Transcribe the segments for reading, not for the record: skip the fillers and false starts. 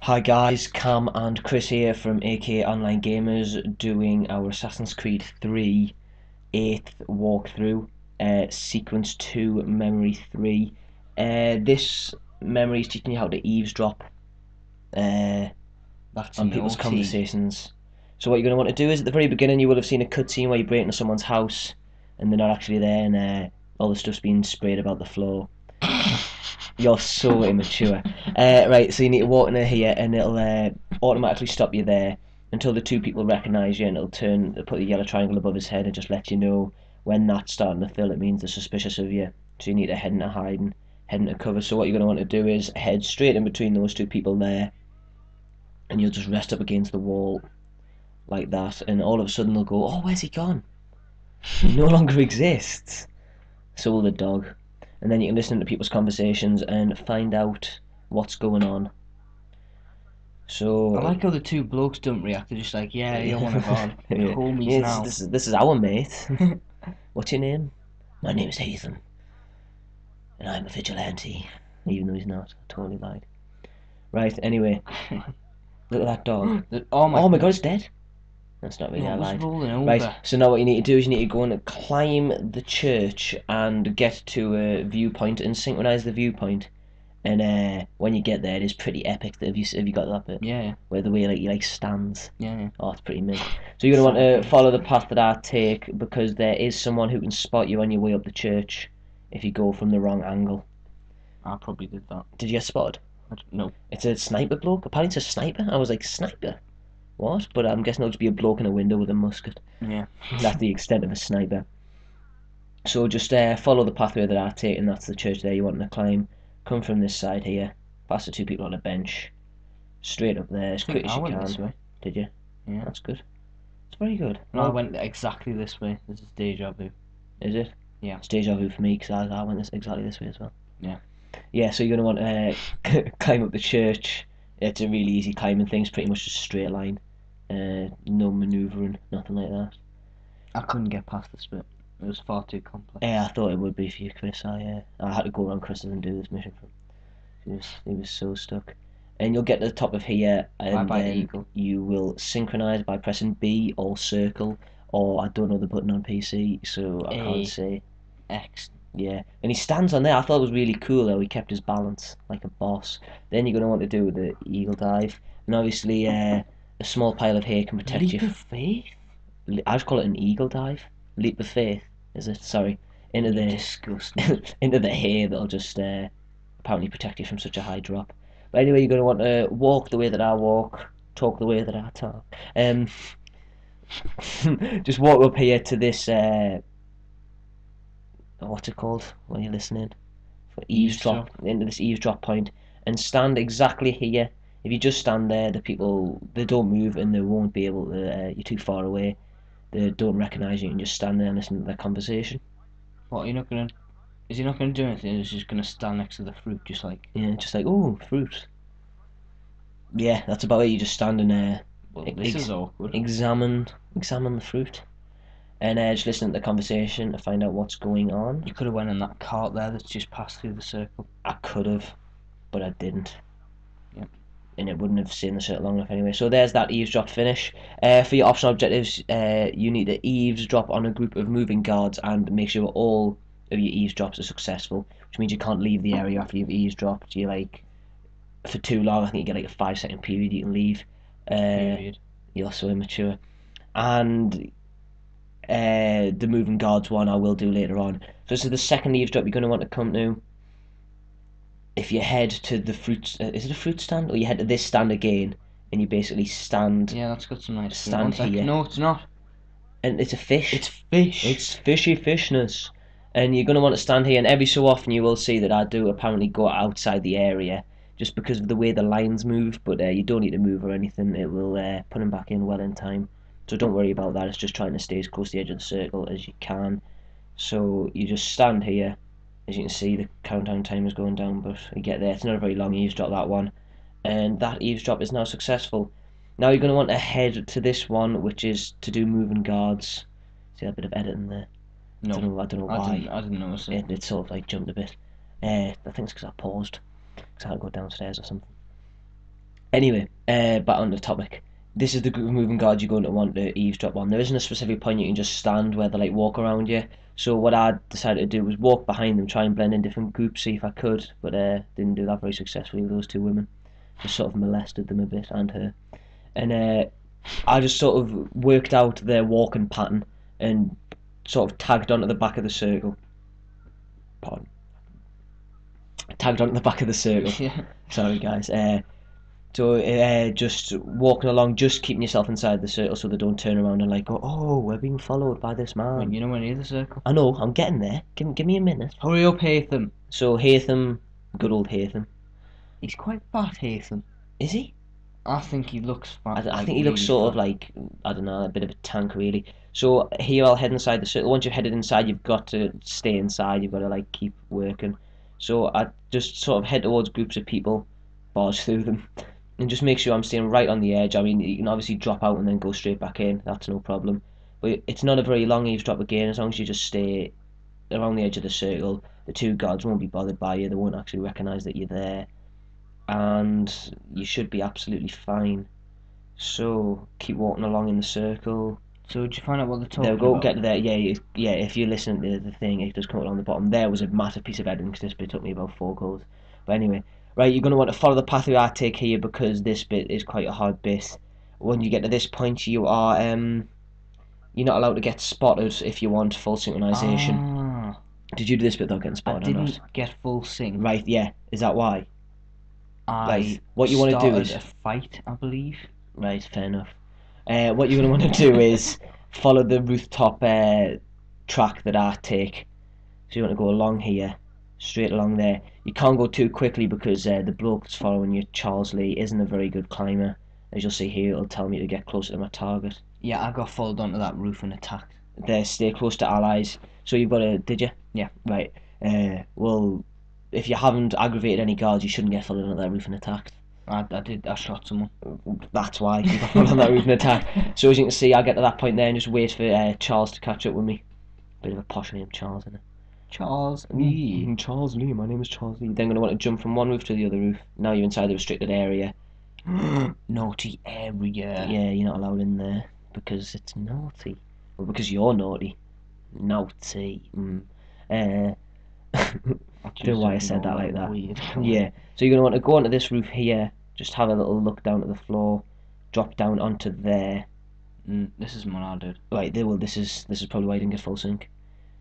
Hi guys, Cam and Chris here from Akaonlinegamers doing our Assassin's Creed 3 8th walkthrough, Sequence 2 Memory 3. This memory is teaching you how to eavesdrop That's on people's naughty. conversations. So what you're going to want to do is at the very beginning you will have seen a cutscene where you break into someone's house and they're not actually there, and all the stuff's being sprayed about the floor. You're so immature. Right, so you need to walk in here and it'll automatically stop you there until the two people recognise you, and it'll put a yellow triangle above his head and just let you know when that's starting to fill. It means they're suspicious of you. So you need to head into hiding, head into cover. So what you're going to want to do is head straight in between those two people there, and you'll just rest up against the wall like that, and all of a sudden they'll go, oh, where's he gone? He no longer exists. So will the dog. And then you can listen to people's conversations and find out what's going on. So I like how the two blokes don't react. They're just like, yeah, you want to go on. yeah, Homies yeah, now. this is our mate. What's your name? My name's Ethan, and I'm a vigilante. Even though he's not, I totally lied. Right. Anyway, look at that dog. Oh my Oh my god, god. it's dead. That's not really, No, I it was lied. rolling Right, over. so now what you need to do is you need to go and climb the church and get to a viewpoint and synchronize the viewpoint. And when you get there, it is pretty epic. Have you got that bit? Yeah, Where the way he like stands. yeah. Oh, it's pretty mint. So you're gonna want to follow the path that I take, because there is someone who can spot you on your way up the church if you go from the wrong angle. I probably did that. Did you get spotted? I don't know. It's a sniper bloke. Apparently it's a sniper. I was like, sniper? What? But I'm guessing it'll just be a bloke in a window with a musket. Yeah. That's the extent of a sniper. So just follow the pathway that I take, and that's the church there you want to climb. Come from this side here, past the two people on a bench, straight up there as I think quick as I you went this can. way. Did you? Yeah. That's good. It's very good. No, I went exactly this way. This is deja vu. Is it? Yeah. It's deja vu for me, because I went exactly this way as well. Yeah. Yeah, so you're going to want to climb up the church. It's a really easy climbing thing. It's pretty much just a straight line. No manoeuvring, nothing like that. I couldn't get past this bit. It was far too complex. Yeah, I thought it would be for you, Chris. I had to go around Chris's and do this mission for him. He was so stuck. And you'll get to the top of here, and Bye-bye, then eagle. you will synchronize by pressing B or circle, or I don't know the button on PC, so I can't say. X. Yeah, and he stands on there. I thought it was really cool though. He kept his balance like a boss. Then you're going to want to do the eagle dive, and obviously a small pile of hay can protect Leap you. of faith? I just call it an eagle dive. Leap of faith, is it? Sorry, into the Disgusting. into the hay that'll just apparently protect you from such a high drop. But anyway, you're going to want to walk the way that I walk, talk the way that I talk. Just walk up here to this. What's it called when you're listening? For eavesdrop, into this eavesdrop point, and stand exactly here. If you just stand there, the people, they don't move and they won't be able to. You're too far away. They don't recognise you, and just stand there and listen to their conversation. What, you're not gonna... Is he not gonna do anything? He's just gonna stand next to the fruit, just like... Yeah, just like, oh, fruit. Yeah, that's about it. You just stand and Well, this is awkward. examine the fruit, and just listen to the conversation to find out what's going on. You could have went in that cart there that's just passed through the circle. I could have, but I didn't. Yep. And it wouldn't have seen the circle long enough anyway. So there's that eavesdrop finish. For your optional objectives, you need to eavesdrop on a group of moving guards and make sure all of your eavesdrops are successful, which means you can't leave the area after you've eavesdropped. You like, for too long. I think you get like a 5 second period you can leave. Period. You're so immature. And the moving guards one I will do later on. So this is the second eavesdrop you're going to want to come to. If you head to the fruit, is it a fruit stand, or you head to this stand again, and you basically stand. Yeah, that's got some nice stand here. No, it's not. And it's a fish. It's fish. It's fishy fishness. And you're going to want to stand here, and every so often you will see that I do apparently go outside the area, just because of the way the lines move, but you don't need to move or anything. It will put them back in well in time. So don't worry about that. It's just trying to stay as close to the edge of the circle as you can. So you just stand here. As you can see, the countdown time is going down, but you get there. It's not a very long eavesdrop, that one. And that eavesdrop is now successful. Now you're going to want to head to this one, which is to do moving guards. See that bit of editing there? No. I don't know why. I didn't notice it. It sort of like jumped a bit. I think it's because I paused. Because I had to go downstairs or something. Anyway, back on the topic. This is the group of moving guards you're going to want to eavesdrop on. There isn't a specific point you can just stand where they like walk around you. So what I decided to do was walk behind them, try and blend in different groups, see if I could, but didn't do that very successfully with those two women. Just sort of molested them a bit, and her. And I just sort of worked out their walking pattern and sort of tagged onto the back of the circle. Pardon. Tagged onto the back of the circle. Yeah. Sorry, guys. Just walking along, just keeping yourself inside the circle so they don't turn around and like go, oh, we're being followed by this man. Wait, you're nowhere near the circle. I know, I'm getting there. Give me a minute. Hurry up, Hatham. So Hatham, good old Hatham. He's quite fat, Hatham. Is he? I think he looks fat. I think he looks really sort of fat. like, I don't know, a bit of a tank really. So here I'll head inside the circle. Once you've headed inside, you've got to stay inside. You've got to like keep working. So I just sort of head towards groups of people, barge through them, and just make sure I'm staying right on the edge. I mean, you can obviously drop out and then go straight back in. That's no problem. But it's not a very long eavesdrop again, as long as you just stay around the edge of the circle. The two guards won't be bothered by you. They won't actually recognise that you're there, and you should be absolutely fine. So keep walking along in the circle. So did you find out what they're talking There we go. about? Get there. Yeah. If you listen to the thing, it does come along the bottom. There was a massive piece of editing because this bit took me about 4 goals. But anyway, right, you're going to want to follow the pathway I take here because this bit is quite a hard bit. When you get to this point, you're not allowed to get spotted if you want full synchronization. Ah, Did you do this bit without getting I spotted or didn't not? get full sync. Right. Yeah. Is that why? I What you want to do started is a fight, I believe. right. Fair enough. What you're going to want to do is follow the rooftop track that I take. So you want to go along here, straight along there. You can't go too quickly because the bloke that's following you, Charles Lee, isn't a very good climber. As you'll see here, it'll tell me to get closer to my target. Yeah, I got followed onto that roof and attacked. There, stay close to allies. So you've got to, did you? Yeah. Right. Well, if you haven't aggravated any guards, you shouldn't get followed onto that roof and attacked. I did. I shot someone. That's why you got followed on that roof and attacked. So as you can see, I'll get to that point there and just wait for Charles to catch up with me. Bit of a posh name, Charles, isn't it? Charles Lee. Charles Lee, my name is Charles Lee. Then going to want to jump from one roof to the other roof. Now you're inside the restricted area. Naughty area. Yeah, you're not allowed in there because it's naughty. Well, because you're naughty. Naughty. I don't know why I said that like that. Weird. Yeah. So you're going to want to go onto this roof here. Just have a little look down at the floor. Drop down onto there. This is what I did. Right. Well, this is probably why I didn't get full sync.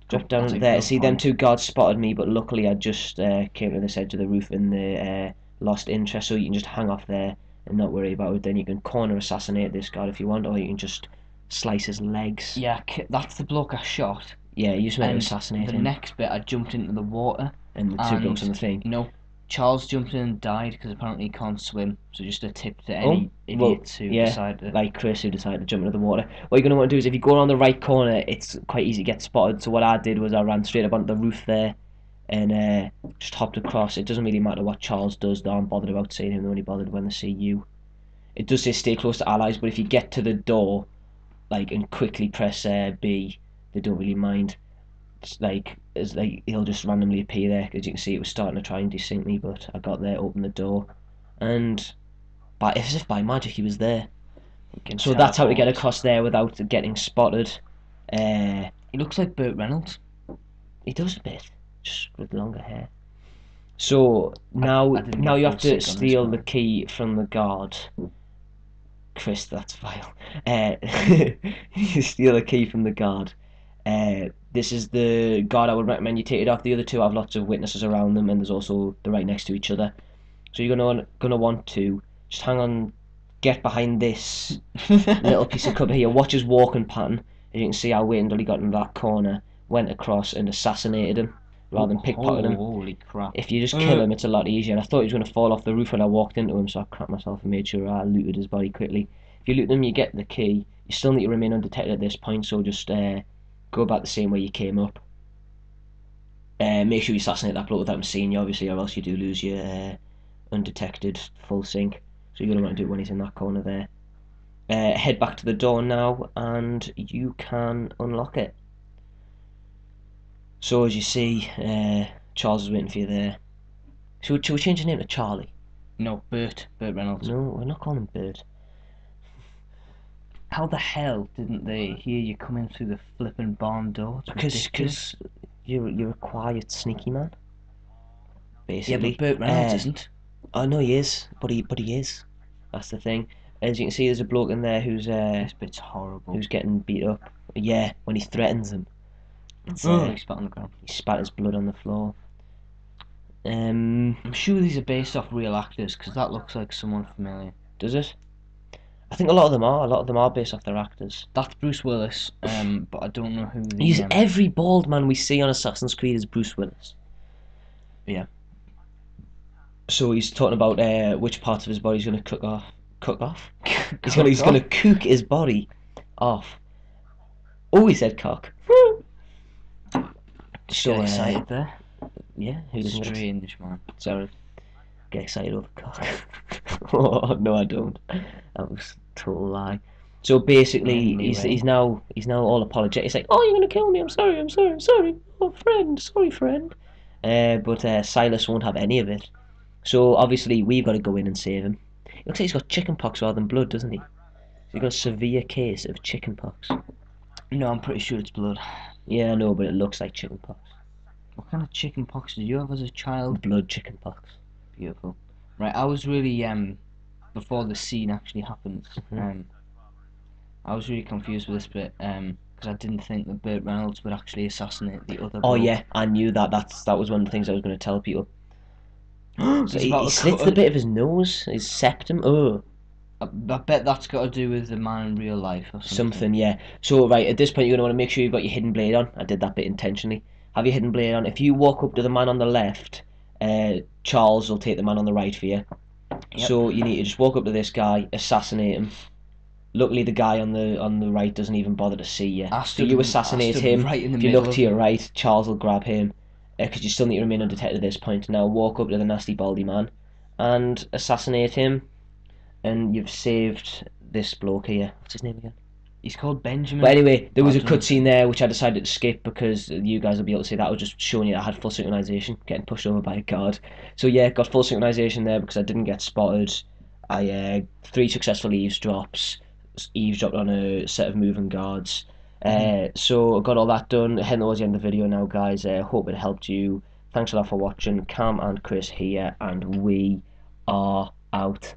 Drop down That's a there. good See, them point. two guards spotted me, but luckily I just came to this edge of the roof and they lost interest, so you can just hang off there and not worry about it. Then you can corner assassinate this guard if you want, or you can just slice his legs. Yeah, that's the bloke I shot. Yeah, you just meant to And assassinate the him. next bit, I jumped into the water. And the two blokes on the thing. You know, Charles jumped in and died because apparently he can't swim. So just a tip to any idiots who decide to... like Chris, who decided to jump into the water. What you're going to want to do is, if you go around the right corner, it's quite easy to get spotted. So what I did was I ran straight up onto the roof there and just hopped across. It doesn't really matter what Charles does, though. I'm bothered about seeing him. They're only bothered when they see you. It does say stay close to allies, but if you get to the door, like, and quickly press B, they don't really mind. It's like he'll just randomly appear there. As you can see, it was starting to try and desync me, but I got there, opened the door, and as if by magic he was there. So that's how to get across there without getting spotted. He looks like Burt Reynolds. He does a bit, just with longer hair. So now I didn't now get you full have to sync on this steal one. the key from the guard. Chris, that's vile. You steal the key from the guard. This is the guard I would recommend you take it off. The other two have lots of witnesses around them, and there's also they're right next to each other. So you're gonna want to just hang on, get behind this little piece of cover here. Watch his walking pattern. As you can see, I waited until he got into that corner, went across and assassinated him rather than pickpocketed him. Holy crap! If you just kill him, it's a lot easier. And I thought he was going to fall off the roof when I walked into him, so I crapped myself and made sure I looted his body quickly. If you loot him, you get the key. You still need to remain undetected at this point, so just go about the same way you came up. Make sure you assassinate that bloke without him seeing you, obviously, or else you do lose your undetected full sync. So you're going to want to do it when he's in that corner there. Head back to the door now, and you can unlock it. So as you see, Charles is waiting for you there. Should we change his name to Charlie? No, Burt Reynolds. No, we're not calling him Bert. How the hell didn't they hear you coming through the flipping barn door? It's ridiculous. Because you're a quiet, sneaky man. Yeah, Basically. but Burt Reynolds isn't. I know he is, but he is. That's the thing. As you can see, there's a bloke in there who's This bit's horrible. who's getting beat up. Yeah, when he threatens him. It's, he spat on the ground. He spat his blood on the floor. I'm sure these are based off real actors, because that looks like someone familiar. Does it? I think a lot of them are. A lot of them are based off their actors. That's Bruce Willis, but I don't know who the... He's every bald man we see on Assassin's Creed is Bruce Willis. Yeah. So he's talking about which parts of his body he's going to cook off. Cook off? He's going to cook his body off. Oh, he said cock. So excited there. Yeah, who doesn't Straight English man. Sorry. Get excited over cock. Oh, no, I don't. That was a total lie. So basically, he's now all apologetic. He's like, "Oh, you're gonna kill me? I'm sorry. Oh, sorry, friend." But Silas won't have any of it. So obviously, we've got to go in and save him. It looks like he's got chickenpox rather than blood, doesn't he? He's got a severe case of chickenpox. No, I'm pretty sure it's blood. Yeah, I know, but it looks like chickenpox. What kind of chickenpox did you have as a child? Blood chickenpox. Beautiful. Right, I was really before the scene actually happens. I was really confused with this bit because I didn't think that Burt Reynolds would actually assassinate the other. Oh yeah, I knew that. That was one of the things I was going to tell people. So he slits the bit of his nose, his septum. Oh. I bet that's got to do with the man in real life or something. Yeah. So right at this point, you're going to want to make sure you've got your hidden blade on. I did that bit intentionally. Have your hidden blade on. If you walk up to the man on the left, Charles will take the man on the right for you. Yep. So you need to just walk up to this guy, assassinate him. Luckily, the guy on the right doesn't even bother to see you. So you assassinate him. Right in the if you look to your right, Charles will grab him. Because you still need to remain undetected at this point. Now walk up to the nasty baldy man and assassinate him. And you've saved this bloke here. What's his name again? He's called Benjamin. But anyway, there was a cutscene there which I decided to skip because you guys will be able to see that. I was just showing you I had full synchronization, getting pushed over by a guard. So yeah, got full synchronization there because I didn't get spotted. I 3 successful eavesdropped on a set of moving guards. So I got all that done. Heading towards the end of the video now, guys. Hope it helped you. Thanks a lot for watching. Cam and Chris here, and we are out.